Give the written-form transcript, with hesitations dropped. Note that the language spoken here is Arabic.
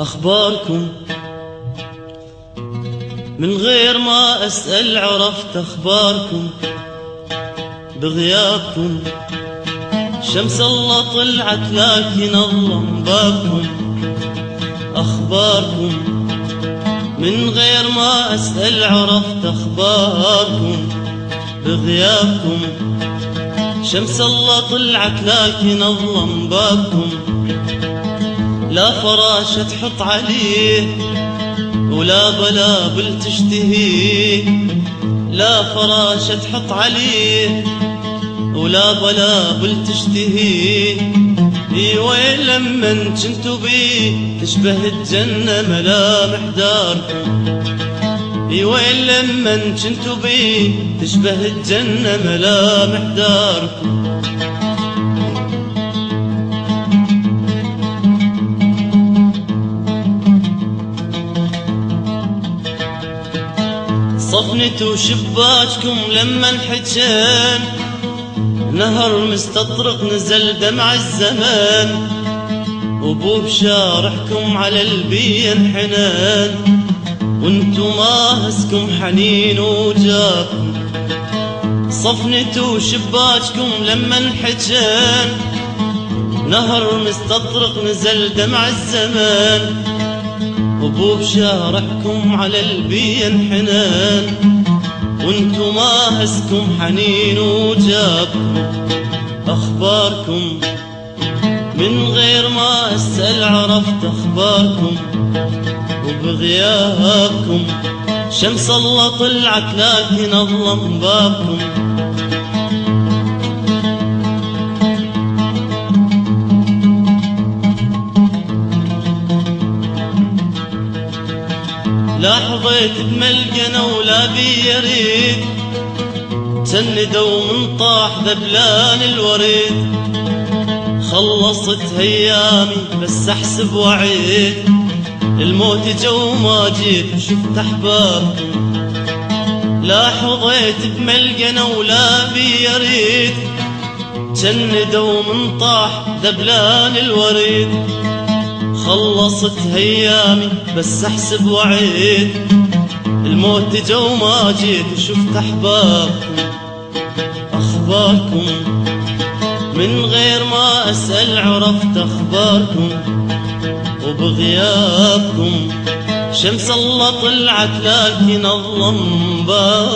أخباركم من غير ما أسأل عرفت أخباركم بغيابكم. شمس الله طلعت لكن الله مبابكم. أخباركم من غير ما أسأل عرفت أخباركم بغيابكم. شمس الله طلعت لكن الله مبابكم. لا فراشة تحط عليه ولا بلابل تشتهيه. لا فراشة تحط عليه ولا بلابل تشتهيه. وين لمن جنتو بيه تشبه الجنة ملامح داركم. وين لمن جنتو بيه تشبه الجنة ملامح داركم. صفنتوا شباككم لما انحجان. نهر مستطرق نزل دمع الزمان. وبوب شارحكم على البين حنان. وانتو ماهسكم حنين وجاكم. صفنتوا شباككم لما انحجان. نهر مستطرق نزل دمع الزمان. وبوب شارحكم على البين حنان. وانتو ماهسكم حنين وجابكم. أخباركم من غير ما أسأل عرفت أخباركم وبغيابكم. شمس الله طلعت لكن الله مبابكم. لا حظيت بملقنا ولا بيريد. تندوا من طاح ذبلان الوريد. خلصت ايامي بس احسب وعيد. الموت جو ما جيت وشفت احبابكم. لا حظيت بملقنا ولا بيريد. تندوا من طاح ذبلان الوريد. خلصت ايامي بس احسب وعيد. الموت جو ما جيت وشفت احبابكم. اخباركم من غير ما اسأل عرفت اخباركم وبغيابكم. شمس الله طلعت لكن الله مبابكم.